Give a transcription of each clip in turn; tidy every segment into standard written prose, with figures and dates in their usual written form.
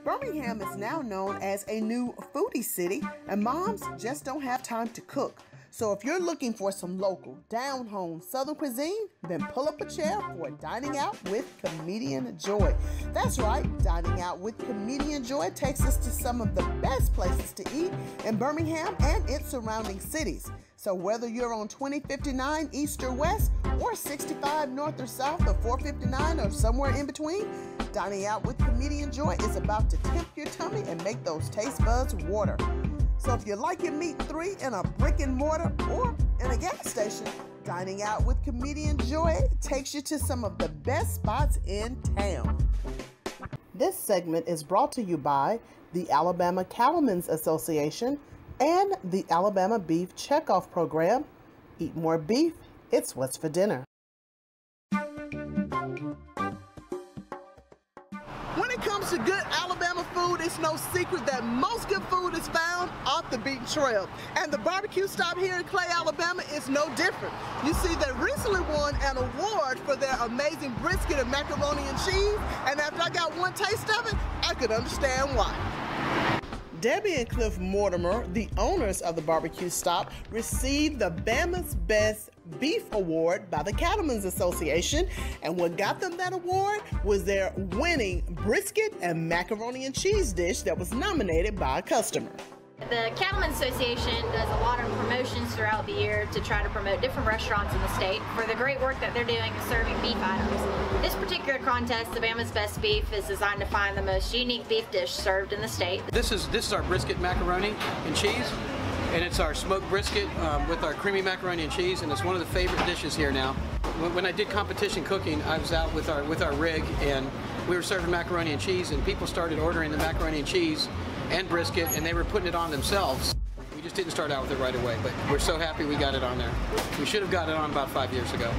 Birmingham is now known as a new foodie city, and moms just don't have time to cook. So if you're looking for some local, down-home Southern cuisine, then pull up a chair for Dining Out with Comedienne Joy. That's right, Dining Out with Comedienne Joy takes us to some of the best places to eat in Birmingham and its surrounding cities. So whether you're on 2059 East or West, or 65 North or South, or 459 or somewhere in between, Dining Out with Comedienne Joy is about to tempt your tummy and make those taste buds water. So if you like your meat free in a brick and mortar or in a gas station, Dining Out with Comedienne Joy takes you to some of the best spots in town. This segment is brought to you by the Alabama Cattlemen's Association and the Alabama Beef Checkoff Program. Eat more beef, it's what's for dinner. When it comes to good Alabama food, it's no secret that most good food is found off the beaten trail. And the BBQ Stop here in Clay, Alabama is no different. You see, they recently won an award for their amazing brisket and macaroni and cheese, and after I got one taste of it, I could understand why. Debbie and Cliff Mortimer, the owners of the BBQ Stop, received the Bama's Best Beef Award by the Cattlemen's Association, and what got them that award was their winning brisket and macaroni and cheese dish that was nominated by a customer. The Cattlemen's Association does a lot of promotions throughout the year to try to promote different restaurants in the state for the great work that they're doing serving beef items. This particular contest, the Bama's Best Beef, is designed to find the most unique beef dish served in the state. This is our brisket macaroni and cheese, and it's our smoked brisket with our creamy macaroni and cheese, and it's one of the favorite dishes here now. When I did competition cooking, I was out with our rig, and we were serving macaroni and cheese, and people started ordering the macaroni and cheese and brisket, and they were putting it on themselves. We just didn't start out with it right away, but we're so happy we got it on there. We should have got it on about 5 years ago.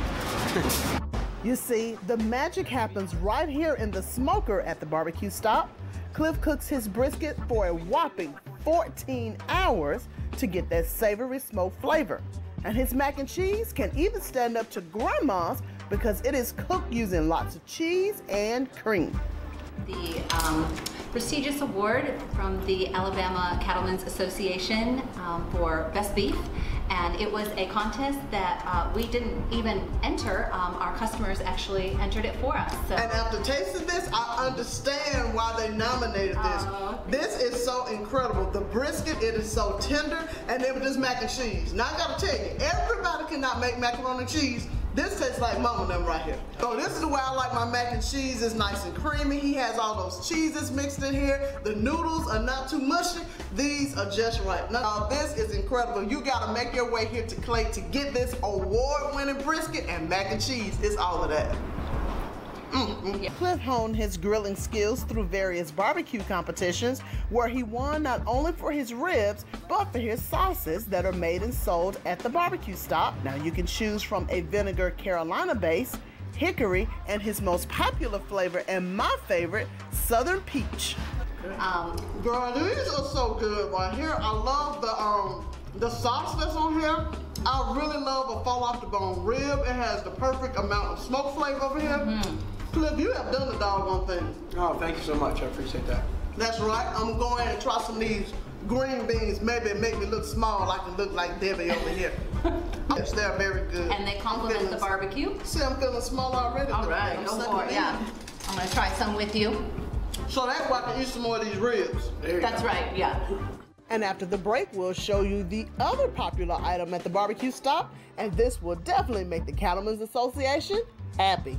You see, the magic happens right here in the smoker at the BBQ Stop. Cliff cooks his brisket for a whopping 14 hours to get that savory smoked flavor. And his mac and cheese can even stand up to grandma's because it is cooked using lots of cheese and cream. The prestigious award from the Alabama Cattlemen's Association for Best Beef, and it was a contest that we didn't even enter. Our customers actually entered it for us. So. And after tasting this, I understand why they nominated this. This is so incredible. The brisket, it is so tender, and then with this mac and cheese. Now I gotta tell you, everybody cannot make macaroni and cheese. This tastes like mama and them right here. So this is the way I like my mac and cheese. It's nice and creamy. He has all those cheeses mixed in here. The noodles are not too mushy. These are just right. Now this is incredible. You gotta make your way here to Clay to get this award-winning brisket and mac and cheese. It's all of that. Cliff honed his grilling skills through various barbecue competitions where he won not only for his ribs, but for his sauces that are made and sold at the BBQ Stop. Now you can choose from a vinegar Carolina base, hickory, and his most popular flavor and my favorite, Southern Peach. Girl, these are so good right here. I love the sauce that's on here. I really love a fall off the bone rib. It has the perfect amount of smoke flavor over here. Cliff, you have done the doggone thing. Oh, thank you so much. I appreciate that. That's right. I'm gonna go ahead and try some of these green beans. Maybe it make me look small. I can look like Debbie over here. Yes, they're very good. And they complement the barbecue. See, I'm feeling small already. All right, go for it. Yeah. I'm gonna try some with you. So that's why I can eat some more of these ribs. That's right, yeah. And after the break, we'll show you the other popular item at the BBQ Stop, and this will definitely make the Cattlemen's Association happy.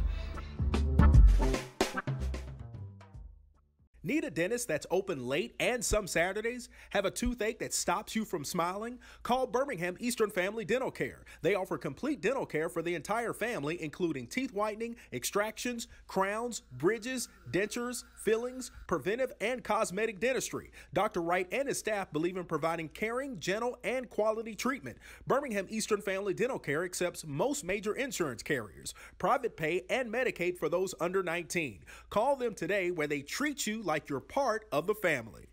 Need a dentist that's open late and some Saturdays? Have a toothache that stops you from smiling? Call Birmingham Eastern Family Dental Care. They offer complete dental care for the entire family, including teeth whitening, extractions, crowns, bridges, dentures, fillings, preventive, and cosmetic dentistry. Dr. Wright and his staff believe in providing caring, gentle, and quality treatment. Birmingham Eastern Family Dental Care accepts most major insurance carriers, private pay, and Medicaid for those under 19. Call them today where they treat you like you're part of the family.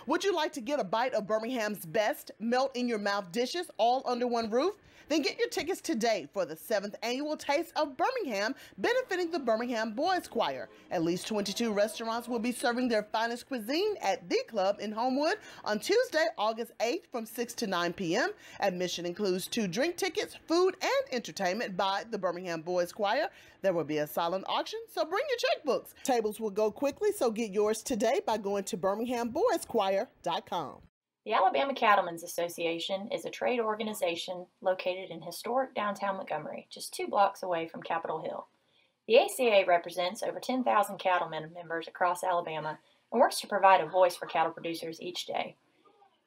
Would you like to get a bite of Birmingham's best melt-in-your-mouth dishes all under one roof? Then get your tickets today for the 7th Annual Taste of Birmingham, benefiting the Birmingham Boys Choir. At least 22 restaurants will be serving their finest cuisine at The Club in Homewood on Tuesday, August 8th from 6 to 9 p.m. Admission includes 2 drink tickets, food, and entertainment by the Birmingham Boys Choir. There will be a silent auction, so bring your checkbooks. Tables will go quickly, so get yours today by going to birminghamboyschoir.com. The Alabama Cattlemen's Association is a trade organization located in historic downtown Montgomery, just 2 blocks away from Capitol Hill. The ACA represents over 10,000 cattlemen members across Alabama and works to provide a voice for cattle producers each day.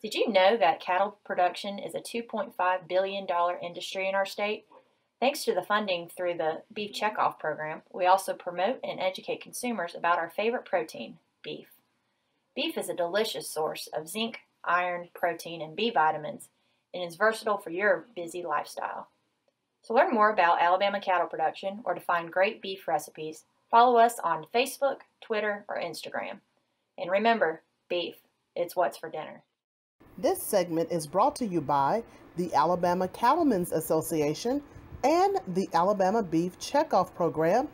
Did you know that cattle production is a $2.5 billion industry in our state? Thanks to the funding through the Beef Checkoff program, we also promote and educate consumers about our favorite protein, beef. Beef is a delicious source of zinc, iron, protein, and B vitamins, and is versatile for your busy lifestyle. To learn more about Alabama cattle production or to find great beef recipes, follow us on Facebook, Twitter, or Instagram. And remember, beef, it's what's for dinner. This segment is brought to you by the Alabama Cattlemen's Association and the Alabama Beef Checkoff Program.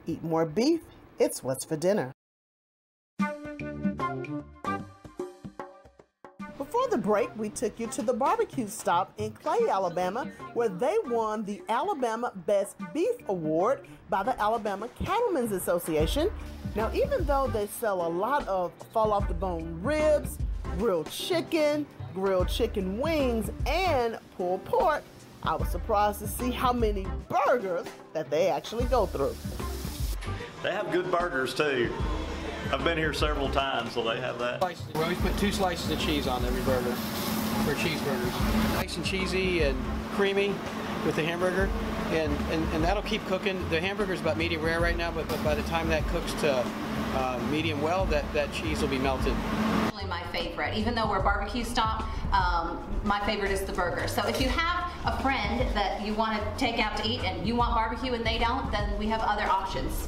Eat more beef, it's what's for dinner. Before the break, we took you to the BBQ Stop in Clay, Alabama, where they won the Alabama Best Beef Award by the Alabama Cattlemen's Association. Now, even though they sell a lot of fall-off-the-bone ribs, grilled chicken wings, and pulled pork, I was surprised to see how many burgers that they actually go through. They have good burgers, too. I've been here several times, so they have that. We always put 2 slices of cheese on every burger for cheeseburgers. Nice and cheesy and creamy with the hamburger, and that'll keep cooking. The hamburger's about medium rare right now, but by the time that cooks to medium well, that cheese will be melted. My favorite, even though we're BBQ Stop, my favorite is the burger. So if you have a friend that you want to take out to eat and you want barbecue and they don't, then we have other options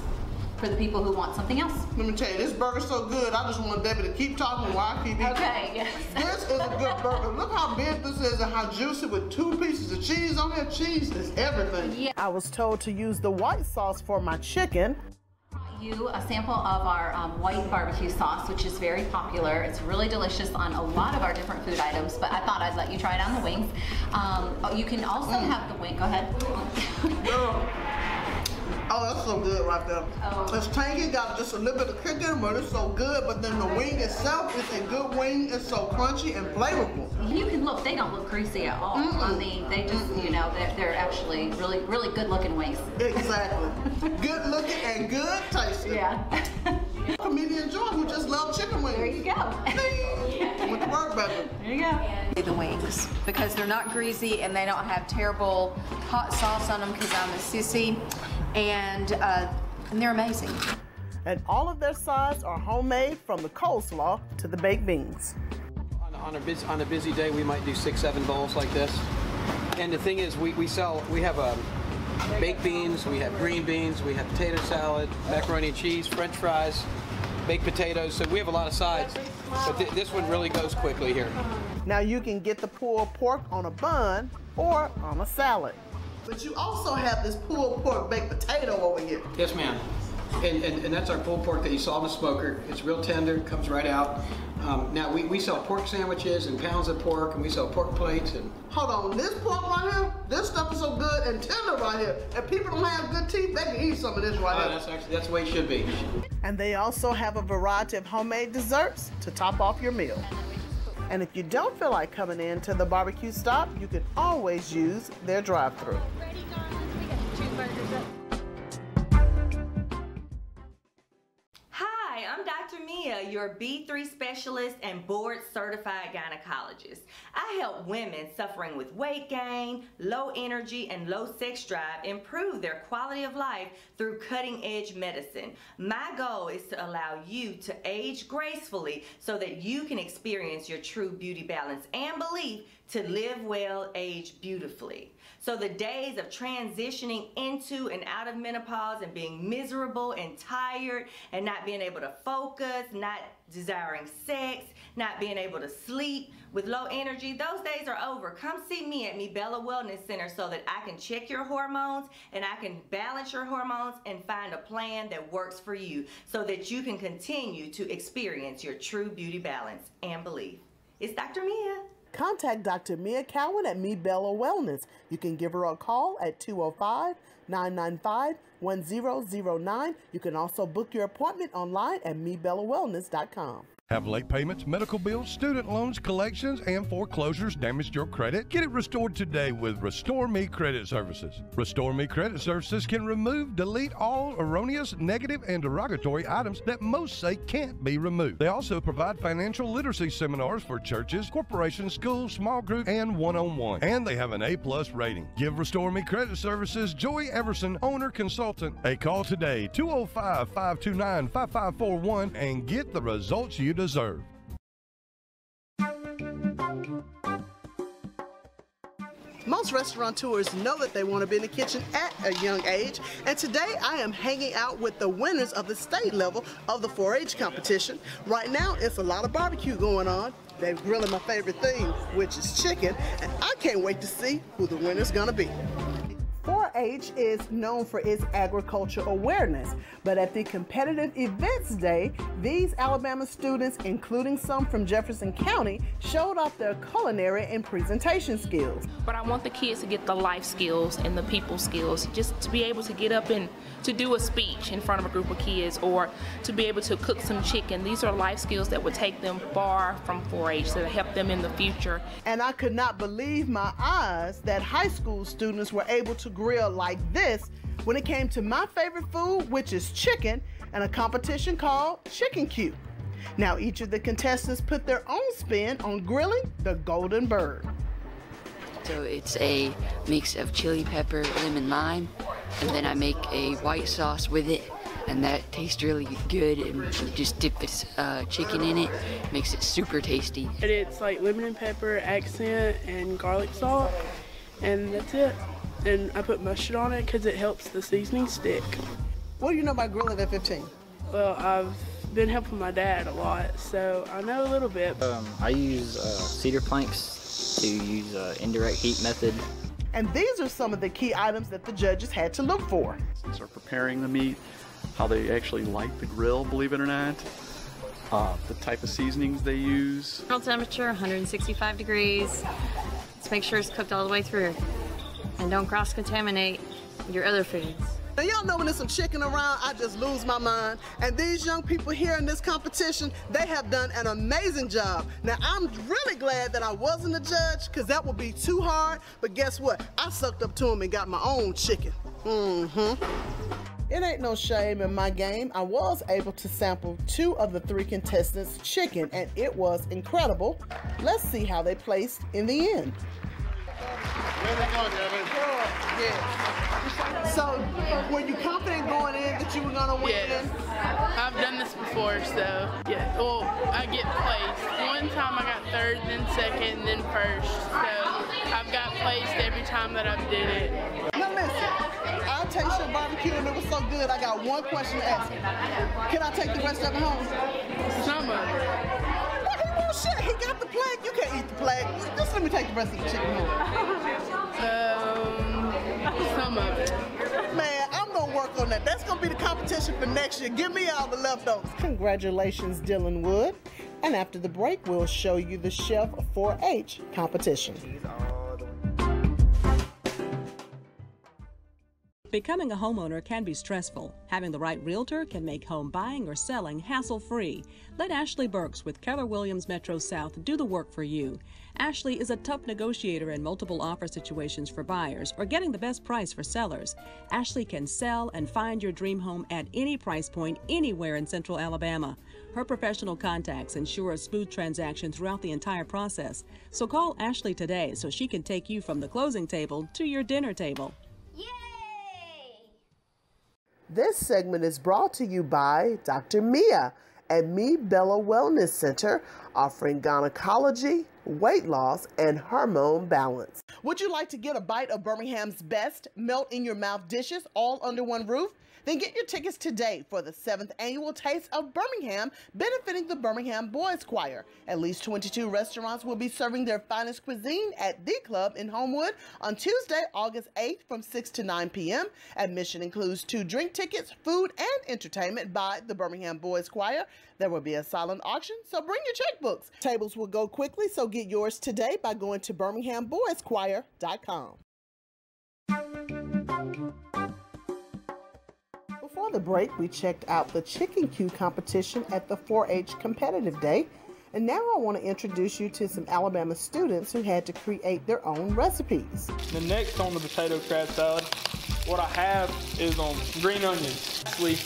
for the people who want something else. Let me tell you, this burger's so good, I just want Debbie to keep talking while I keep eating. Okay, yes. This is a good burger. Look how big this is and how juicy with 2 pieces of cheese on there. Cheese is everything. Yeah. I was told to use the white sauce for my chicken. You a sample of our white barbecue sauce, which is very popular. It's really delicious on a lot of our different food items, but I thought I'd let you try it on the wings. You can also have the wing. Go ahead. Oh, that's so good right there. Oh. It's tangy, got just a little bit of kick in it, but it's so good. But then the wing itself is a good wing. It's so crunchy and flavorful. You can look, they don't look greasy at all. I mean, they just, you know, they're actually really good looking wings. Exactly. Good looking and good tasting. Yeah. Comedienne Joy, who just loves chicken wings. There you go. With the word better. There you go. The wings, because they're not greasy and they don't have terrible hot sauce on them because I'm a sissy, and they're amazing. And all of their sides are homemade, from the coleslaw to the baked beans. On a busy day, we might do 6-7 bowls like this. And the thing is, we have baked beans, we have green beans, we have potato salad, macaroni and cheese, French fries, baked potatoes. So we have a lot of sides, but this one really goes quickly here. Now you can get the pulled pork on a bun or on a salad. But you also have this pulled pork baked potato over here. Yes, ma'am. And that's our pulled pork that you saw in the smoker. It's real tender, comes right out. Now we sell pork sandwiches and pounds of pork, and we sell pork plates. And hold on, this pork right here, this stuff is so good and tender right here. If people don't have good teeth, they can eat some of this right here. That's the way it should be. And they also have a variety of homemade desserts to top off your meal. And if you don't feel like coming in to the BBQ Stop, you can always use their drive-thru. Hi, I'm Dr. Mia, your B3 specialist and board-certified gynecologist. I help women suffering with weight gain, low energy, and low sex drive improve their quality of life through cutting-edge medicine. My goal is to allow you to age gracefully so that you can experience your true beauty balance and belief to live well, age beautifully. So the days of transitioning into and out of menopause and being miserable and tired and not being able to focus, not desiring sex, not being able to sleep with low energy, those days are over. Come see me at Me Bella Wellness Center so that I can check your hormones and I can balance your hormones and find a plan that works for you so that you can continue to experience your true beauty balance and belief. It's Dr. Mia. Contact Dr. Mia Cowan at Me Bella Wellness. You can give her a call at 205-995-1009. You can also book your appointment online at mebellawellness.com. Have late payments, medical bills, student loans, collections, and foreclosures damaged your credit? Get it restored today with Restore Me Credit Services. Restore Me Credit Services can remove, delete all erroneous, negative, and derogatory items that most say can't be removed. They also provide financial literacy seminars for churches, corporations, schools, small group, and one-on-one. And they have an A+ rating. Give Restore Me Credit Services Joy Everson, owner consultant, a call today, 205-529-5541, and get the results you deserve. Most restaurateurs know that they want to be in the kitchen at a young age, and today I am hanging out with the winners of the state level of the 4-H competition. Right now, it's a lot of barbecue going on. They're grilling my favorite thing, which is chicken, and I can't wait to see who the winner's gonna be. 4-H is known for its agriculture awareness, but at the Competitive Events Day, these Alabama students, including some from Jefferson County, showed off their culinary and presentation skills. But I want the kids to get the life skills and the people skills, just to be able to get up and to do a speech in front of a group of kids, or to be able to cook some chicken. These are life skills that would take them far from 4-H, that help them in the future. And I could not believe my eyes that high school students were able to grill like this when it came to my favorite food, which is chicken, and a competition called Chicken Q. Now each of the contestants put their own spin on grilling the golden bird. So it's a mix of chili pepper, lemon, lime, and then I make a white sauce with it, and that tastes really good, and you just dip this chicken in it, makes it super tasty. And it's like lemon and pepper, accent, and garlic salt, and that's it. And I put mustard on it because it helps the seasoning stick. What do you know about grilling at 15? Well, I've been helping my dad a lot, so I know a little bit. I use cedar planks to use indirect heat method. And these are some of the key items that the judges had to look for. These are preparing the meat, how they actually light the grill, believe it or not, the type of seasonings they use. Grill temperature, 165 degrees. Let's make sure it's cooked all the way through. And don't cross-contaminate your other foods. Now y'all know when there's some chicken around, I just lose my mind. And these young people here in this competition, they have done an amazing job. Now I'm really glad that I wasn't a judge, because that would be too hard. But guess what? I sucked up to them and got my own chicken. It ain't no shame in my game. I was able to sample 2 of the 3 contestants' chicken, and it was incredible. Let's see how they placed in the end. So, were you confident going in that you were going to win? Yes. I've done this before, so yeah. Well, I get placed. One time I got 3rd, then 2nd, then 1st. So I've got placed every time that I've did it. Now listen, I tasted your barbecue and it was so good. I got one question to ask you. Can I take the rest of it home? Some of it. Oh shit, he got the plague. You can't eat the plague. Just let me take the rest of the chicken home. Some of it. Man, I'm gonna work on that. That's gonna be the competition for next year. Give me all the leftovers. Congratulations, Dylan Wood. And after the break, we'll show you the Chef 4-H competition. Becoming a homeowner can be stressful. Having the right realtor can make home buying or selling hassle-free. Let Ashley Burks with Keller Williams Metro South do the work for you. Ashley is a tough negotiator in multiple offer situations for buyers or getting the best price for sellers. Ashley can sell and find your dream home at any price point anywhere in Central Alabama. Her professional contacts ensure a smooth transaction throughout the entire process. So call Ashley today so she can take you from the closing table to your dinner table. This segment is brought to you by Dr. Mia at Me Bella Wellness Center, offering gynecology, weight loss, and hormone balance. Would you like to get a bite of Birmingham's best melt-in-your-mouth dishes all under one roof? Then get your tickets today for the 7th Annual Taste of Birmingham, benefiting the Birmingham Boys Choir. At least 22 restaurants will be serving their finest cuisine at The Club in Homewood on Tuesday, August 8th from 6 to 9 p.m. Admission includes 2 drink tickets, food, and entertainment by the Birmingham Boys Choir. There will be a silent auction, so bring your checkbooks. Tables will go quickly, so get yours today by going to birminghamboyschoir.com. Before the break, we checked out the Chicky Competition at the 4-H Competitive Day, and now I want to introduce you to some Alabama students who had to create their own recipes. The next on the potato crab salad, what I have is green onions. Actually,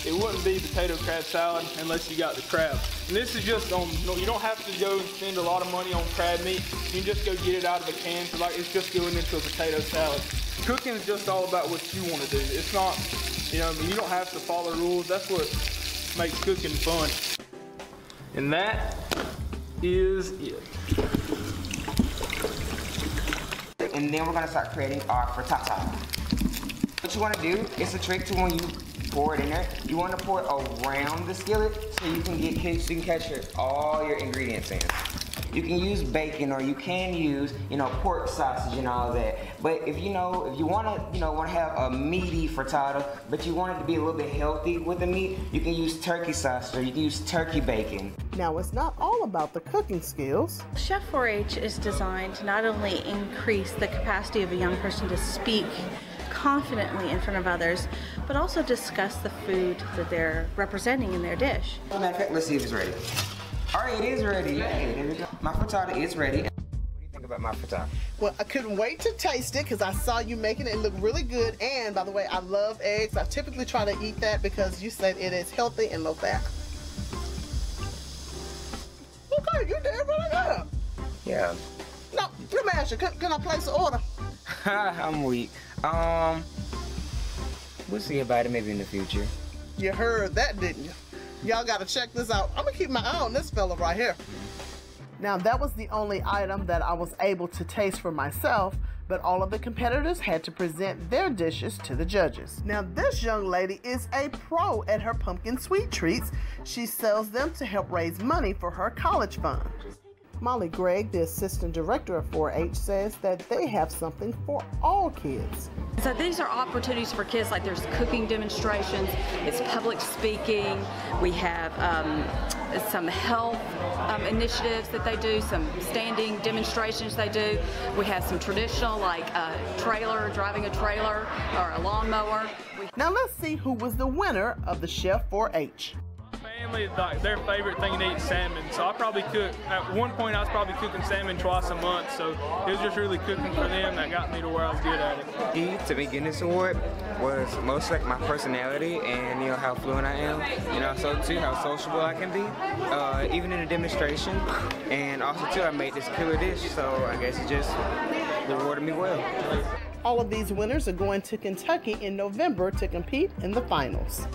it wouldn't be potato crab salad unless you got the crab. And this is just you don't have to go and spend a lot of money on crab meat. You can just go get it out of a can, so like it's just going into a potato salad. Cooking is just all about what you want to do. It's not, you don't have to follow rules. That's what makes cooking fun. And that is it. And then we're gonna start creating our frittata. What you wanna do, it's a trick to when you pour it in there. You wanna pour it around the skillet so you can catch all your ingredients in. You can use bacon, or you can use, pork sausage and all that. But if you wanna have a meaty frittata, but you want it to be a little bit healthy with the meat, you can use turkey sausage, or you can use turkey bacon. Now, it's not all about the cooking skills. Chef 4-H is designed to not only increase the capacity of a young person to speak confidently in front of others, but also discuss the food that they're representing in their dish. As a matter of fact, let's see if it's ready. All right, it is ready. Hey, there we go. My frittata is ready. What do you think about my frittata? Well, I couldn't wait to taste it because I saw you making it. It looked really good. And by the way, I love eggs. I typically try to eat that because you said it is healthy and low fat. Okay, you did really good. Yeah. No, let me ask you, can I place an order? I'm weak. We'll see about it maybe in the future. You heard that, didn't you? Y'all gotta check this out. I'm gonna keep my eye on this fella right here. Now, that was the only item that I was able to taste for myself, but all of the competitors had to present their dishes to the judges. Now, this young lady is a pro at her pumpkin sweet treats. She sells them to help raise money for her college fund. Molly Gregg, the assistant director of 4-H, says that they have something for all kids. So these are opportunities for kids, like there's cooking demonstrations, it's public speaking, we have some health initiatives that they do, some standing demonstrations they do. We have some traditional, like driving a trailer or a lawnmower. Now let's see who was the winner of the Chef 4-H. Family, like, their favorite thing to eat is salmon, so I probably cook, at one point I was probably cooking salmon twice a month, so it was just really cooking for them that got me to where I was good at it. Key to me getting this award was mostly like my personality and how fluent I am, so too how sociable I can be, even in a demonstration, and also too I made this killer dish, so I guess it just rewarded me well. All of these winners are going to Kentucky in November to compete in the finals.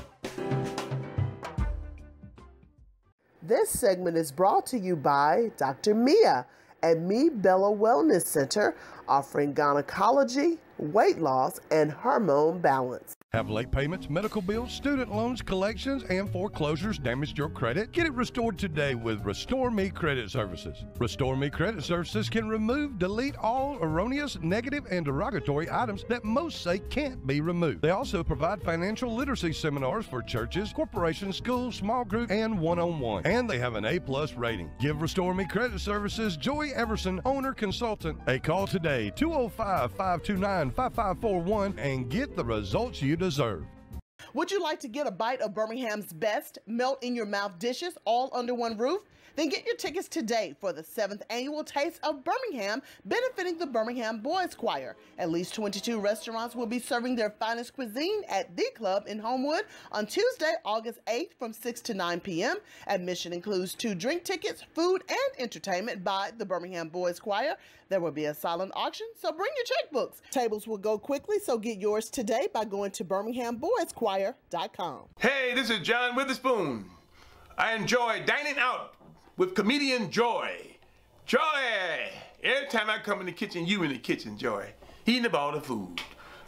This segment is brought to you by Dr. Mia at Me Bella Wellness Center, offering gynecology, weight loss, and hormone balance. Have late payments, medical bills, student loans, collections, and foreclosures damaged your credit? Get it restored today with Restore Me Credit Services. Restore Me Credit Services can remove, delete all erroneous, negative, and derogatory items that most say can't be removed. They also provide financial literacy seminars for churches, corporations, schools, small groups, and one-on-one. And they have an A+ rating. Give Restore Me Credit Services Joy Everson, owner consultant, a call today, 205-529-5541, and get the results you deserve. Would you like to get a bite of Birmingham's best melt-in-your-mouth dishes all under one roof? Then get your tickets today for the 7th Annual Taste of Birmingham, benefiting the Birmingham Boys Choir. At least 22 restaurants will be serving their finest cuisine at The Club in Homewood on Tuesday, August 8th from 6 to 9 p.m. Admission includes 2 drink tickets, food, and entertainment by the Birmingham Boys Choir. There will be a silent auction, so bring your checkbooks. Tables will go quickly, so get yours today by going to birminghamboyschoir.com. Hey, this is John Witherspoon. I enjoy dining out with comedian Joy. Joy! Every time I come in the kitchen, you in the kitchen, Joy. Eating up all the food.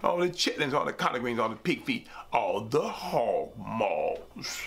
All the chitlins, all the collard greens, all the pig feet, all the hog maws.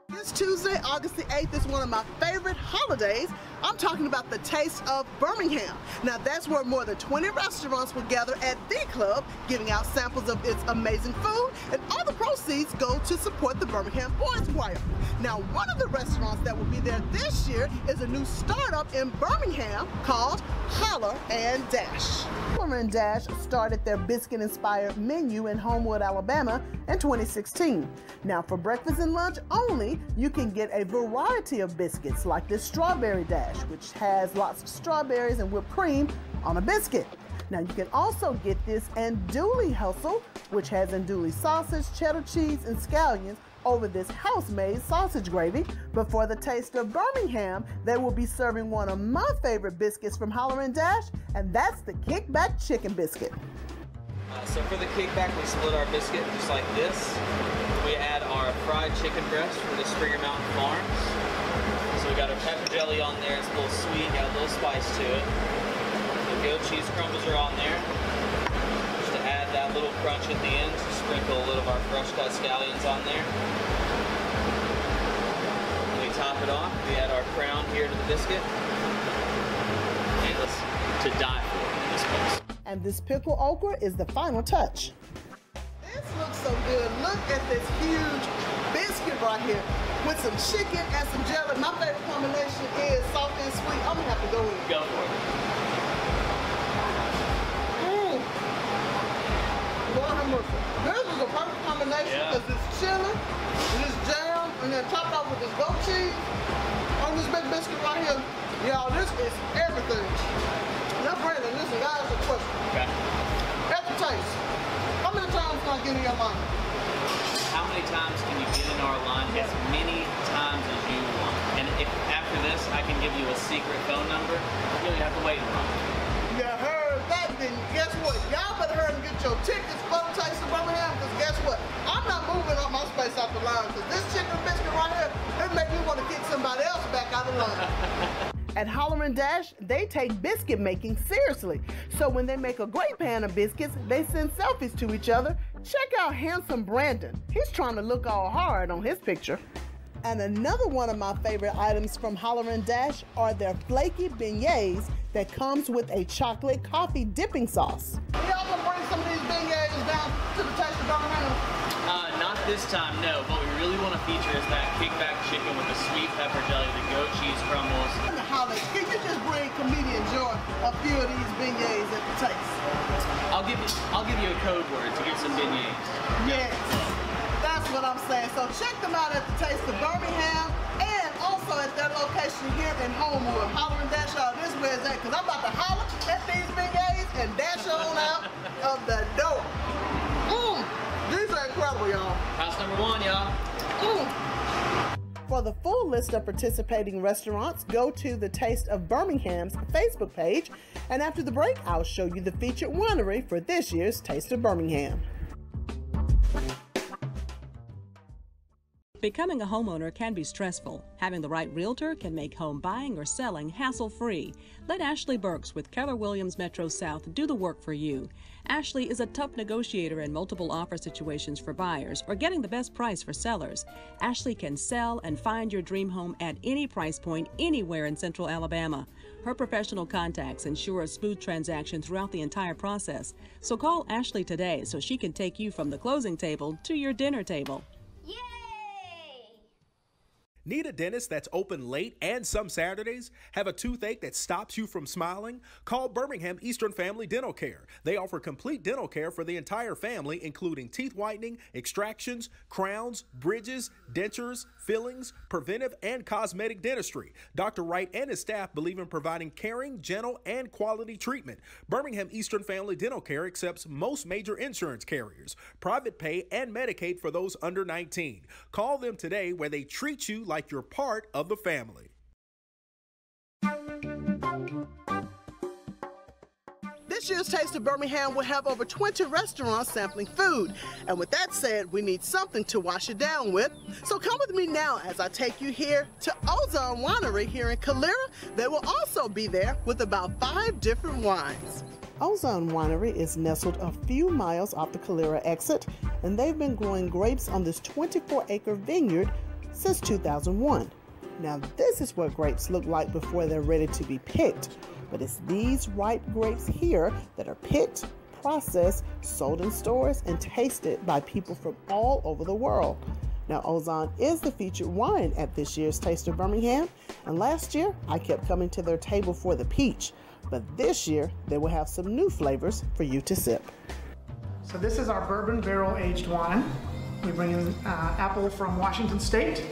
This Tuesday, August the 8th, is one of my favorite holidays. I'm talking about the Taste of Birmingham. Now, that's where more than 20 restaurants will gather at the club, giving out samples of its amazing food, and all the proceeds go to support the Birmingham Boys Choir. Now, one of the restaurants that will be there this year is a new startup in Birmingham called Holler and Dash. Holler and Dash started their biscuit-inspired menu in Homewood, Alabama in 2016. Now, for breakfast and lunch only, you can get a variety of biscuits like this Strawberry Dash, which has lots of strawberries and whipped cream on a biscuit. Now, you can also get this Andouille Hustle, which has andouille sausage, cheddar cheese, and scallions over this house-made sausage gravy. But for the Taste of Birmingham, they will be serving one of my favorite biscuits from Holler and Dash, and that's the Kickback Chicken Biscuit. So for the kickback, we split our biscuit just like this. We add our fried chicken breast from the Springer Mountain Farms. So we got our pepper jelly on there. It's a little sweet, got a little spice to it. The goat cheese crumbles are on there. Just to add that little crunch at the end, to sprinkle a little of our fresh cut scallions on there. And we top it off. We add our crown here to the biscuit. And it's to die for in this place. And this pickled okra is the final touch. This looks so good. Look at this huge biscuit right here with some chicken and some jelly. My favorite combination is salty and sweet. I'm gonna have to go in. Go for it. Lord have mercy. This is a perfect combination because it's chili, this jam, and then topped off with this goat cheese on this big biscuit right here. Y'all, this is everything. Now, Brandon, listen, I ask a question. Okay. At the Taste, how many times can I get in your line? How many times can you get in our line? As many times as you want. And if after this, I can give you a secret phone number, you don't have to wait in line. You heard that, then guess what? Y'all better hurry and get your tickets for the Taste of Birmingham, because guess what? I'm not moving up my space out the line, because this chicken biscuit right here, it make me want to kick somebody else back out of line. At Holler and Dash, they take biscuit making seriously. So when they make a great pan of biscuits, they send selfies to each other. Check out handsome Brandon. He's trying to look all hard on his picture. And another one of my favorite items from Holler and Dash are their flaky beignets that comes with a chocolate coffee dipping sauce. Y'all gonna bring some of these beignets down to the Taste of Birmingham? Not this time, no. What we really want to feature is that kickback chicken with the sweet pepper jelly, the goat cheese crumbles. Holler, can you just bring Comedienne Joy a few of these beignets at the Taste? I'll give you a code word to get some beignets. Yes, that's what I'm saying. So check them out at the Taste of Birmingham and also at their location here in Homewood. Holler and Dash out this way is that, because I'm about to holler at these beignets and dash on out of the door. These are incredible, y'all. House number one, y'all. For the full list of participating restaurants, go to the Taste of Birmingham's Facebook page, and after the break, I'll show you the featured winery for this year's Taste of Birmingham. Becoming a homeowner can be stressful. Having the right realtor can make home buying or selling hassle-free. Let Ashley Burks with Keller Williams Metro South do the work for you. Ashley is a tough negotiator in multiple offer situations for buyers or getting the best price for sellers. Ashley can sell and find your dream home at any price point anywhere in Central Alabama. Her professional contacts ensure a smooth transaction throughout the entire process. So call Ashley today so she can take you from the closing table to your dinner table. Need a dentist that's open late and some Saturdays? Have a toothache that stops you from smiling? Call Birmingham Eastern Family Dental Care. They offer complete dental care for the entire family, including teeth whitening, extractions, crowns, bridges, dentures, fillings, preventive, and cosmetic dentistry. Dr. Wright and his staff believe in providing caring, gentle, and quality treatment. Birmingham Eastern Family Dental Care accepts most major insurance carriers, private pay, and Medicaid for those under 19. Call them today where they treat you like you're part of the family. This year's Taste of Birmingham will have over 20 restaurants sampling food. And with that said, we need something to wash it down with. So come with me now as I take you here to Ozan Winery here in Calera. They will also be there with about 5 different wines. Ozan Winery is nestled a few miles off the Calera exit, and they've been growing grapes on this 24-acre vineyard since 2001. Now this is what grapes look like before they're ready to be picked. But it's these ripe grapes here that are picked, processed, sold in stores, and tasted by people from all over the world. Now, Ozan is the featured wine at this year's Taste of Birmingham, and last year I kept coming to their table for the peach, but this year they will have some new flavors for you to sip. So this is our bourbon barrel aged wine. We bring in apple from Washington State.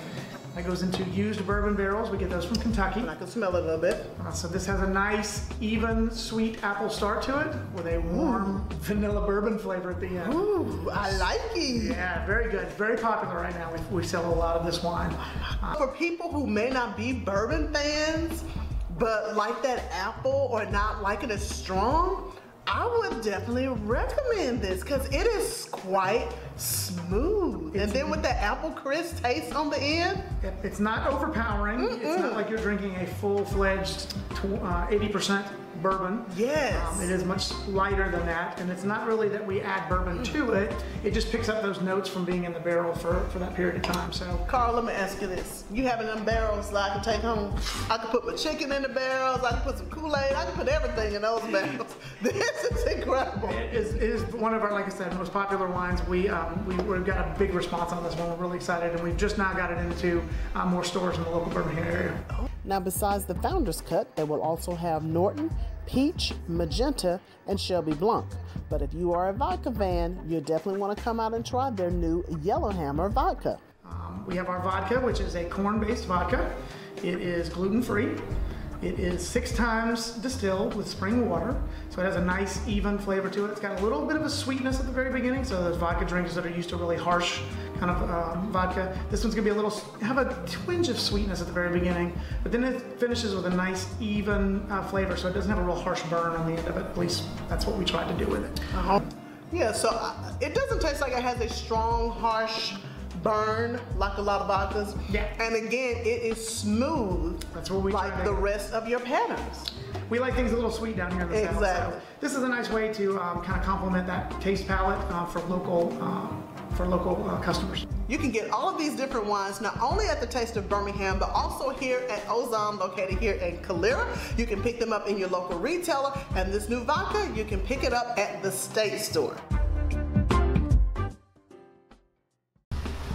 That goes into used bourbon barrels. We get those from Kentucky. And I can smell it a little bit. So this has a nice, even, sweet apple start to it with a warm vanilla bourbon flavor at the end. Ooh, I like it. Yeah, very good. Very popular right now. We sell a lot of this wine. For people who may not be bourbon fans, but like that apple or not like it as strong, I would definitely recommend this because it is quite smooth. And then with the apple crisp taste on the end. It's not overpowering. It's not like you're drinking a full-fledged 80% bourbon. Yes. It is much lighter than that, and it's not really that we add bourbon to it. It just picks up those notes from being in the barrel for that period of time. So, Carl, let me ask you this. You having them barrels that I can take home? I can put my chicken in the barrels, I can put some Kool-Aid, I can put everything in those barrels. This is incredible. It is one of our, like I said, most popular wines. We've got a big response on this one. We're really excited, and we've just now got it into more stores in the local Birmingham area. Now, besides the Founder's Cut, they will also have Norton, Peach, Magenta, and Shelby Blanc. But if you are a vodka fan, you definitely want to come out and try their new Yellowhammer vodka. We have our vodka, which is a corn-based vodka. It is gluten-free. It is 6 times distilled with spring water, so it has a nice, even flavor to it. It's got a little bit of a sweetness at the very beginning, so those vodka drinkers that are used to really harsh kind of vodka, this one's gonna be have a twinge of sweetness at the very beginning, but then it finishes with a nice, even flavor, so it doesn't have a real harsh burn on the end of it. At least that's what we tried to do with it. Yeah, so it doesn't taste like it has a strong, harsh burn like a lot of vodkas. Yeah. And again, it is smooth. That's what we like the rest of your patterns. We like things a little sweet down here in the South. Exactly. So this is a nice way to kind of complement that taste palette for local customers. You can get all of these different wines not only at the Taste of Birmingham, but also here at Ozan, located here in Calera. You can pick them up in your local retailer, and this new vodka, you can pick it up at the State Store.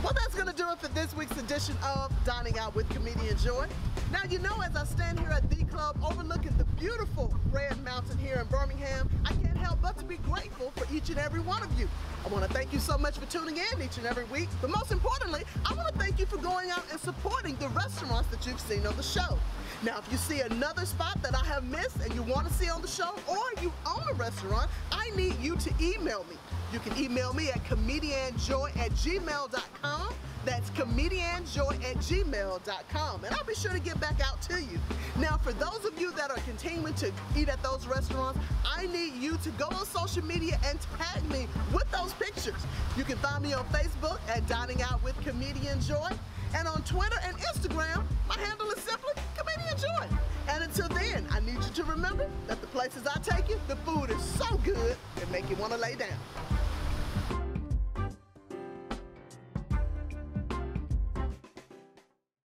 Well, that's going to do it for this week's edition of Dining Out with Comedienne Joy. Now, you know, as I stand here at the club overlooking the beautiful Red Mountain here in Birmingham, I can't help but to be grateful for each and every one of you. I want to thank you so much for tuning in each and every week, but most importantly, I want to thank you for going out and supporting the restaurants that you've seen on the show. Now, if you see another spot that I have missed and you want to see on the show, or you own a restaurant, I need you to email me. You can email me at comediennejoy@gmail.com. That's comediennejoy@gmail.com, and I'll be sure to get back out to you. Now, for those of you that are continuing to eat at those restaurants, I need you to go on social media and tag me with those pictures. You can find me on Facebook at Dining Out with Comedienne Joy, and on Twitter and Instagram, my handle is simply Comedienne Joy. And until then, I need you to remember that the places I take you, the food is so good, it make you want to lay down.